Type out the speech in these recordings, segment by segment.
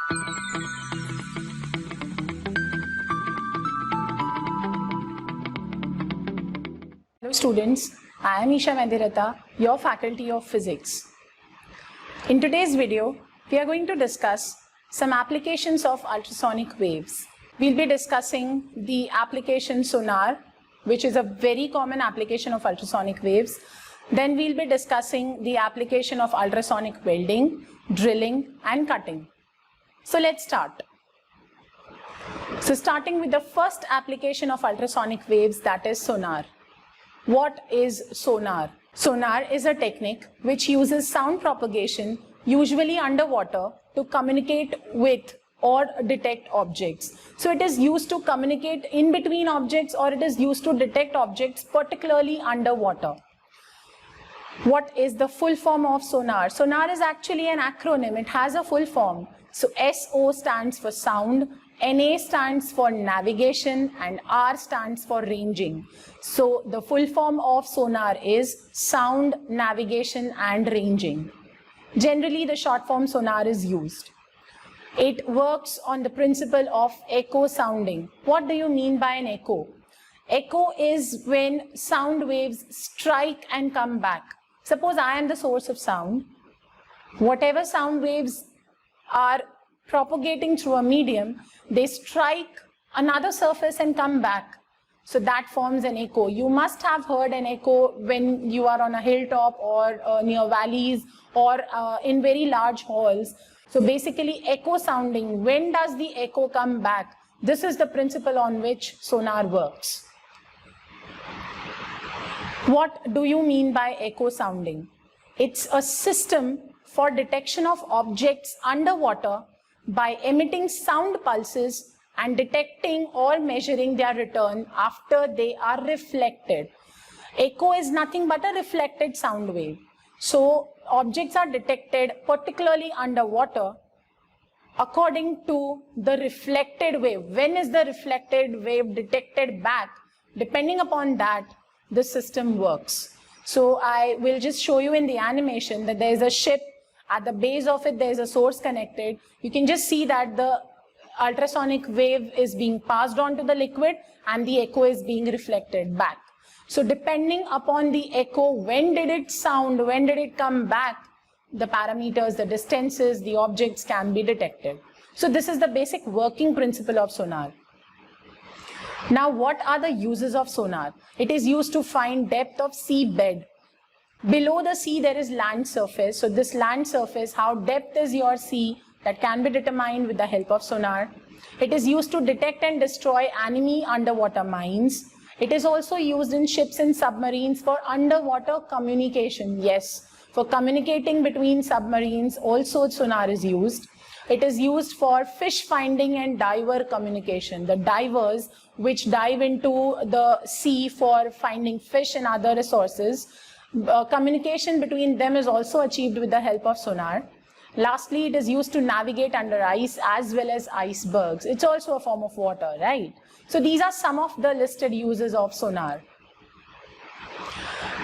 Hello students, I am Isha Vendirata, your faculty of physics. In today's video, we are going to discuss some applications of ultrasonic waves. We'll be discussing the application sonar, which is a very common application of ultrasonic waves. Then we'll be discussing the application of ultrasonic welding, drilling and cutting. So let's start. So starting with the first application of ultrasonic waves, that is sonar. What is sonar? Sonar is a technique which uses sound propagation, usually underwater, to communicate with or detect objects. So it is used to communicate in between objects, or it is used to detect objects, particularly underwater. What is the full form of sonar? Sonar is actually an acronym. It has a full form. So SO stands for sound, NA stands for navigation, and R stands for ranging. So the full form of sonar is sound, navigation and ranging. Generally the short form sonar is used. It works on the principle of echo sounding. What do you mean by an echo? Echo is when sound waves strike and come back. Suppose I am the source of sound. Whatever sound waves are propagating through a medium, they strike another surface and come back. So that forms an echo. You must have heard an echo when you are on a hilltop or near valleys or in very large halls. So basically echo sounding, when does the echo come back? This is the principle on which sonar works. What do you mean by echo sounding? It's a system for detection of objects underwater by emitting sound pulses and detecting or measuring their return after they are reflected. Echo is nothing but a reflected sound wave. So objects are detected particularly underwater according to the reflected wave. When is the reflected wave detected back? Depending upon that, the system works. So I will just show you in the animation that there is a ship. At the base of it, there is a source connected. You can just see that the ultrasonic wave is being passed on to the liquid and the echo is being reflected back. So depending upon the echo, when did it sound, when did it come back, the parameters, the distances, the objects can be detected. So this is the basic working principle of sonar. Now what are the uses of sonar? It is used to find depth of sea bed. Below the sea there is land surface. So this land surface, how depth is your sea, that can be determined with the help of sonar. It is used to detect and destroy enemy underwater mines. It is also used in ships and submarines for underwater communication. Yes, for communicating between submarines also sonar is used. It is used for fish finding and diver communication. The divers which dive into the sea for finding fish and other resources, communication between them is also achieved with the help of sonar. Lastly, it is used to navigate under ice as well as icebergs. It's also a form of water, right? So these are some of the listed uses of sonar.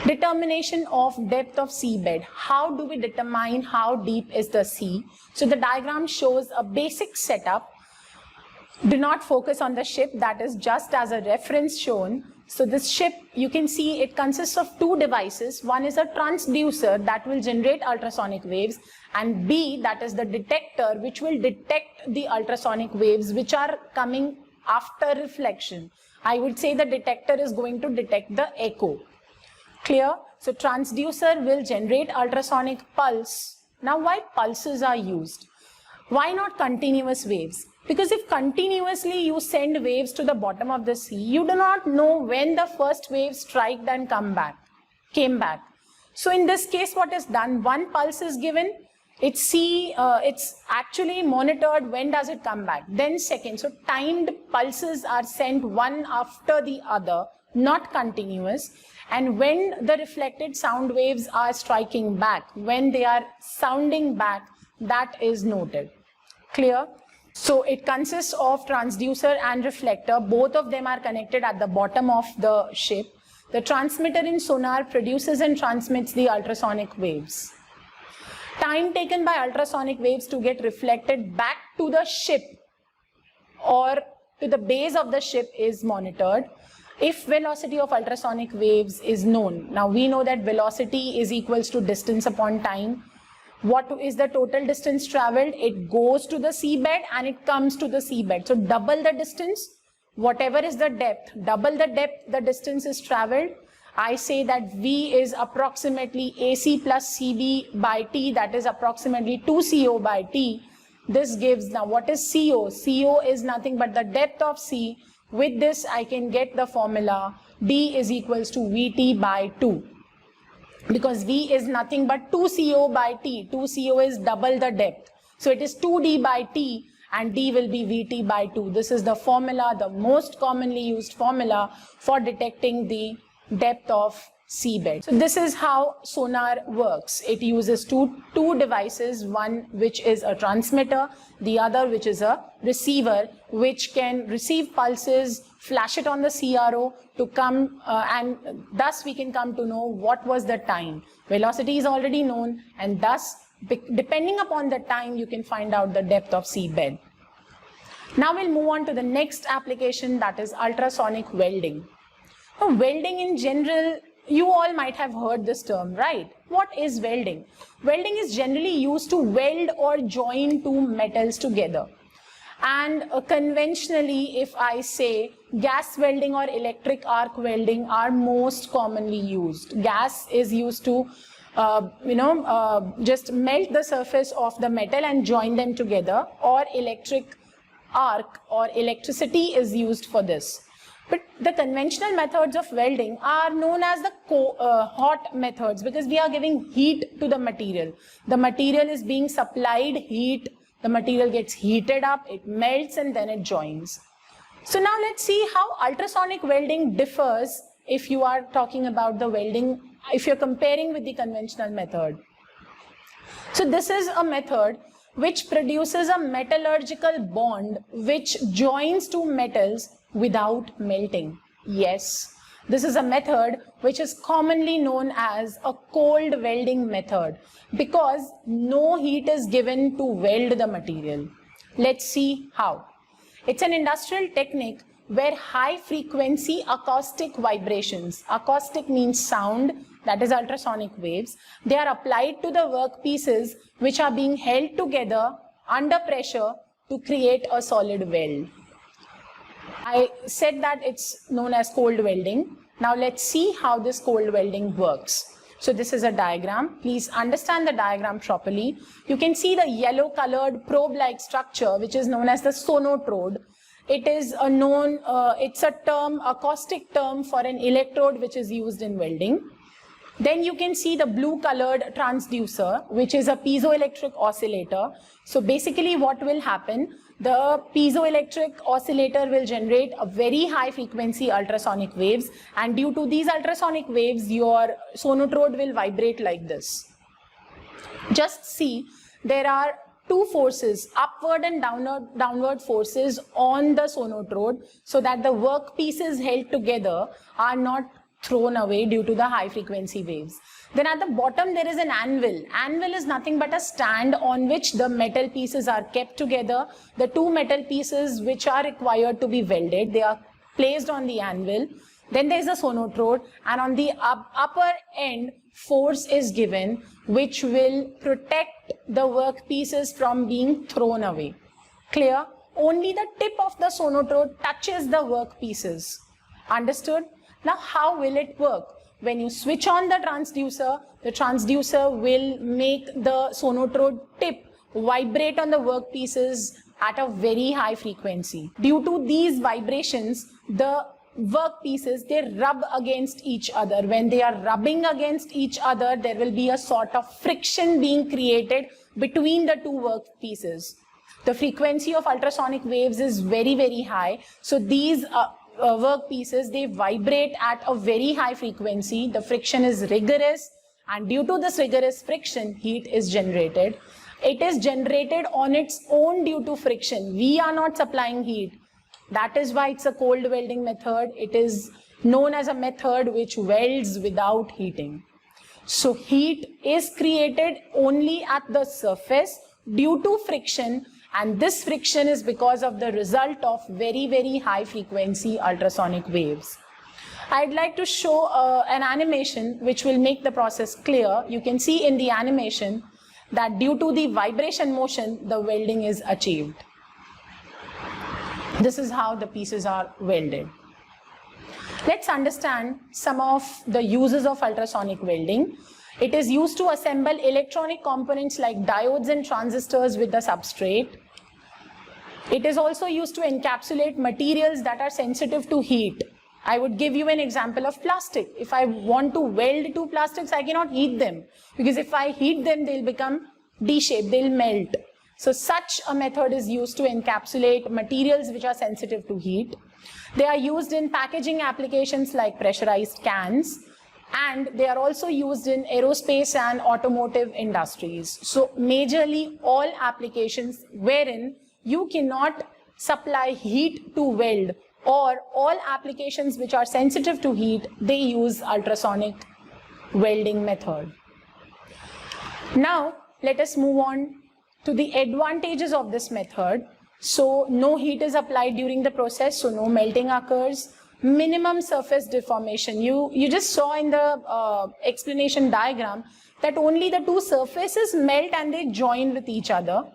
Determination of depth of seabed. How do we determine how deep is the sea? So the diagram shows a basic setup. Do not focus on the ship, that is just as a reference shown. So this ship, you can see it consists of two devices. One is a transducer that will generate ultrasonic waves, and B, that is the detector, which will detect the ultrasonic waves which are coming after reflection. I would say the detector is going to detect the echo. Clear? So transducer will generate ultrasonic pulse. Now why pulses are used? Why not continuous waves? Because if continuously you send waves to the bottom of the sea, you do not know when the first wave struck and came back. So in this case, what is done? One pulse is given. It's actually monitored when does it come back. Then second, so timed pulses are sent one after the other, not continuous. And when the reflected sound waves are striking back, when they are sounding back, that is noted. Clear? So it consists of transducer and reflector. Both of them are connected at the bottom of the ship. The transmitter in sonar produces and transmits the ultrasonic waves. Time taken by ultrasonic waves to get reflected back to the ship or to the base of the ship is monitored. If velocity of ultrasonic waves is known, now we know that velocity is equals to distance upon time. What is the total distance traveled? It goes to the seabed and it comes to the seabed. So double the distance, whatever is the depth, double the depth, the distance is traveled. I say that V is approximately AC plus CB by T, that is approximately 2CO by T. This gives, now what is CO? CO is nothing but the depth of C. With this I can get the formula D is equals to VT by 2. Because V is nothing but 2CO by T. 2CO is double the depth. So it is 2D by T and D will be VT by 2. This is the formula, the most commonly used formula for detecting the depth of seabed. So this is how sonar works. It uses two devices, one which is a transmitter, the other which is a receiver, which can receive pulses, flash it on the CRO to come and thus we can come to know what was the time. Velocity is already known and thus depending upon the time you can find out the depth of seabed. Now we'll move on to the next application, that is ultrasonic welding. Now, welding in general, you all might have heard this term, right? What is welding? Welding is generally used to weld or join two metals together. And conventionally, if I say gas welding or electric arc welding are most commonly used. Gas is used to just melt the surface of the metal and join them together, or electric arc or electricity is used for this. But the conventional methods of welding are known as the hot methods, because we are giving heat to the material. The material is being supplied heat, the material gets heated up, it melts and then it joins. So now let's see how ultrasonic welding differs if you are talking about the welding, if you're comparing with the conventional method. So this is a method which produces a metallurgical bond which joins two metals without melting. Yes, this is a method which is commonly known as a cold welding method because no heat is given to weld the material. Let's see how. It's an industrial technique where high frequency acoustic vibrations, acoustic means sound, that is ultrasonic waves, they are applied to the workpieces which are being held together under pressure to create a solid weld. I said that it's known as cold welding. Now let's see how this cold welding works. So this is a diagram. Please understand the diagram properly. You can see the yellow colored probe-like structure which is known as the sonotrode. It is a known, it's a term, acoustic term for an electrode which is used in welding. Then you can see the blue colored transducer, which is a piezoelectric oscillator. So basically what will happen, the piezoelectric oscillator will generate a very high frequency ultrasonic waves, and due to these ultrasonic waves your sonotrode will vibrate like this. Just see, there are two forces, upward and downward forces on the sonotrode, so that the workpieces held together are not thrown away due to the high frequency waves. Then at the bottom there is an anvil. Anvil is nothing but a stand on which the metal pieces are kept together. The two metal pieces which are required to be welded, they are placed on the anvil. Then there is a sonotrode, and on the upper end force is given which will protect the workpieces from being thrown away. Clear? Only the tip of the sonotrode touches the workpieces. Understood? Now how will it work? When you switch on the transducer will make the sonotrode tip vibrate on the workpieces at a very high frequency. Due to these vibrations, the workpieces, they rub against each other. When they are rubbing against each other, there will be a sort of friction being created between the two workpieces. The frequency of ultrasonic waves is very, very high. So these workpieces, they vibrate at a very high frequency. The friction is rigorous, and due to this rigorous friction, heat is generated. It is generated on its own due to friction. We are not supplying heat. That is why it's a cold welding method. It is known as a method which welds without heating. So heat is created only at the surface due to friction, and this friction is because of the result of very, very high frequency ultrasonic waves. I'd like to show an animation which will make the process clear. You can see in the animation that due to the vibration motion, the welding is achieved. This is how the pieces are welded. Let's understand some of the uses of ultrasonic welding. It is used to assemble electronic components like diodes and transistors with the substrate. It is also used to encapsulate materials that are sensitive to heat. I would give you an example of plastic. If I want to weld two plastics, I cannot heat them, because if I heat them, they'll become D-shaped, they'll melt. So such a method is used to encapsulate materials which are sensitive to heat. They are used in packaging applications like pressurized cans, and they are also used in aerospace and automotive industries. So majorly all applications wherein you cannot supply heat to weld, or all applications which are sensitive to heat, they use ultrasonic welding method. Now let us move on to the advantages of this method. So no heat is applied during the process, so no melting occurs. Minimum surface deformation. You just saw in the explanation diagram that only the two surfaces melt and they join with each other.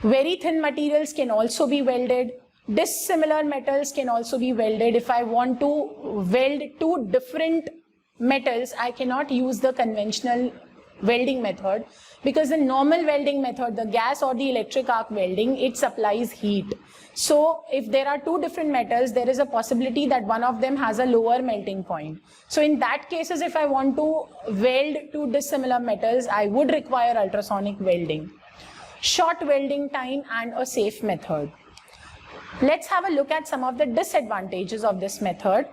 Very thin materials can also be welded. Dissimilar metals can also be welded. If I want to weld two different metals, I cannot use the conventional welding method, because the normal welding method, the gas or the electric arc welding, it supplies heat. So if there are two different metals, there is a possibility that one of them has a lower melting point. So in that cases, if I want to weld two dissimilar metals, I would require ultrasonic welding. Short welding time and a safe method. Let's have a look at some of the disadvantages of this method.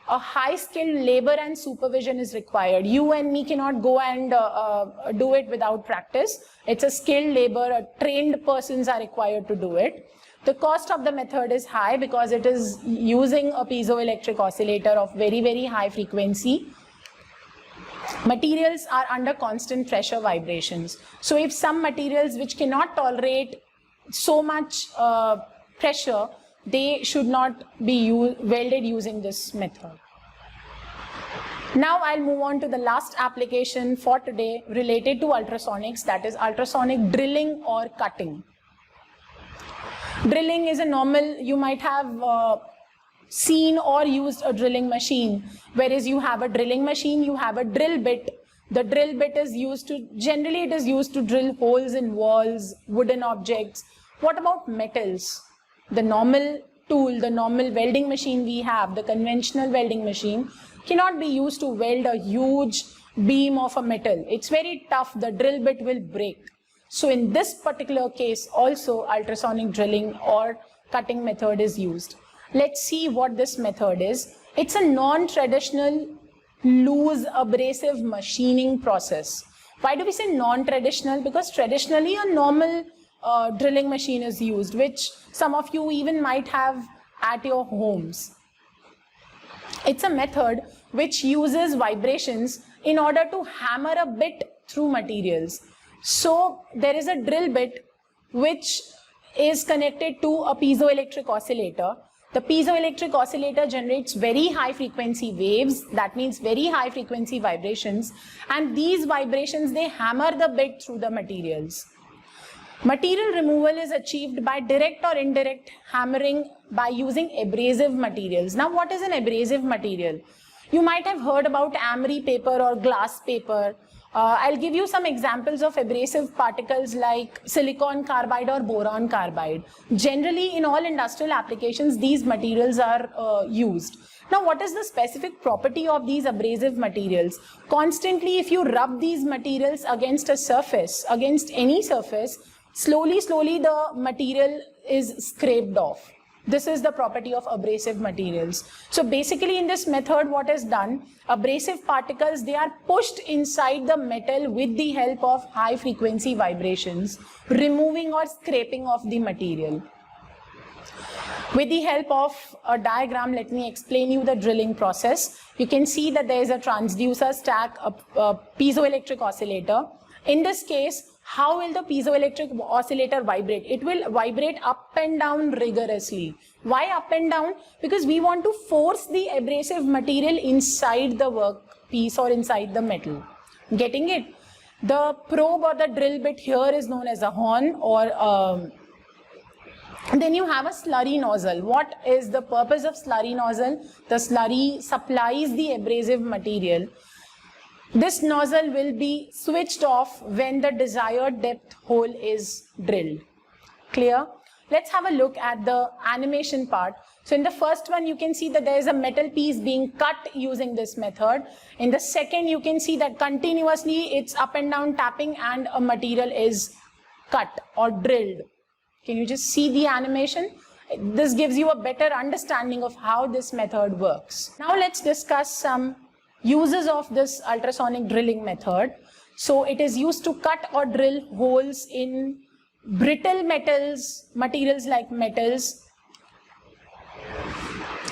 A high-skilled labor and supervision is required. You and me cannot go and do it without practice. It's a skilled labor, trained persons are required to do it. The cost of the method is high because it is using a piezoelectric oscillator of very, very high frequency. Materials are under constant pressure vibrations. So if some materials which cannot tolerate so much pressure, they should not be welded using this method. Now I'll move on to the last application for today related to ultrasonics, that is ultrasonic drilling or cutting. Drilling is a normal, you might have seen or used a drilling machine, whereas you have a drilling machine, you have a drill bit. The drill bit is used to, generally it is used to drill holes in walls, wooden objects. What about metals? The normal tool, the normal welding machine we have, the conventional welding machine, cannot be used to weld a huge beam of a metal. It's very tough, the drill bit will break. So in this particular case also ultrasonic drilling or cutting method is used. Let's see what this method is. It's a non-traditional loose abrasive machining process. Why do we say non-traditional? Because traditionally a normal drilling machine is used, which some of you even might have at your homes. It's a method which uses vibrations in order to hammer a bit through materials. So there is a drill bit which is connected to a piezoelectric oscillator. The piezoelectric oscillator generates very high frequency waves, that means very high frequency vibrations, and these vibrations, they hammer the bit through the materials. Material removal is achieved by direct or indirect hammering by using abrasive materials. Now what is an abrasive material? You might have heard about emery paper or glass paper. I'll give you some examples of abrasive particles like silicon carbide or boron carbide. Generally in all industrial applications these materials are used. Now what is the specific property of these abrasive materials? Constantly if you rub these materials against a surface, against any surface, slowly the material is scraped off. This is the property of abrasive materials. So basically in this method what is done, abrasive particles, they are pushed inside the metal with the help of high frequency vibrations, removing or scraping off the material. With the help of a diagram, let me explain you the drilling process. You can see that there is a transducer stack, a piezoelectric oscillator. In this case, how will the piezoelectric oscillator vibrate? It will vibrate up and down rigorously. Why up and down? Because we want to force the abrasive material inside the workpiece or inside the metal. Getting it? The probe or the drill bit here is known as a horn, or then you have a slurry nozzle. What is the purpose of slurry nozzle? The slurry supplies the abrasive material. This nozzle will be switched off when the desired depth hole is drilled. Clear? Let's have a look at the animation part. So in the first one, you can see that there is a metal piece being cut using this method. In the second, you can see that continuously it's up and down tapping and a material is cut or drilled. Can you just see the animation? This gives you a better understanding of how this method works. Now let's discuss some uses of this ultrasonic drilling method. So it is used to cut or drill holes in brittle metals, materials like metals.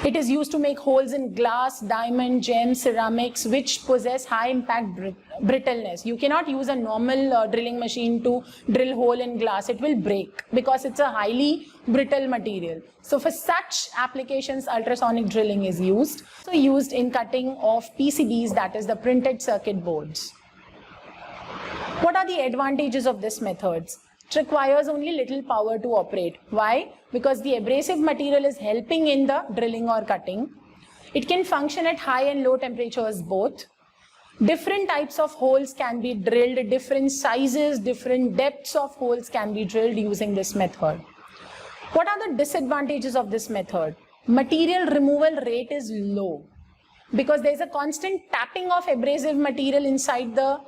It is used to make holes in glass, diamond, gems, ceramics, which possess high impact brittleness. You cannot use a normal drilling machine to drill hole in glass. It will break because it's a highly brittle material. So for such applications, ultrasonic drilling is used. So used in cutting of PCBs, that is the printed circuit boards. What are the advantages of this method? It requires only little power to operate. Why? Because the abrasive material is helping in the drilling or cutting. It can function at high and low temperatures both. Different types of holes can be drilled, different sizes, different depths of holes can be drilled using this method. What are the disadvantages of this method? Material removal rate is low because there is a constant tapping of abrasive material inside the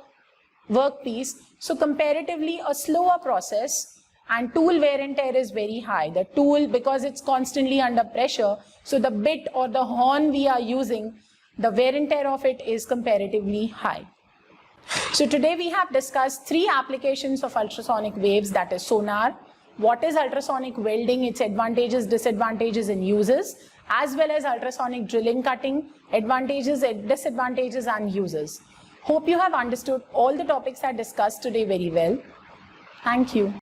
workpiece. So comparatively a slower process, and tool wear and tear is very high. The tool, because it's constantly under pressure, so the bit or the horn we are using, the wear and tear of it is comparatively high. So today we have discussed 3 applications of ultrasonic waves, that is sonar, what is ultrasonic welding, its advantages, disadvantages and uses, as well as ultrasonic drilling cutting, advantages, disadvantages and uses. Hope you have understood all the topics I discussed today very well. Thank you.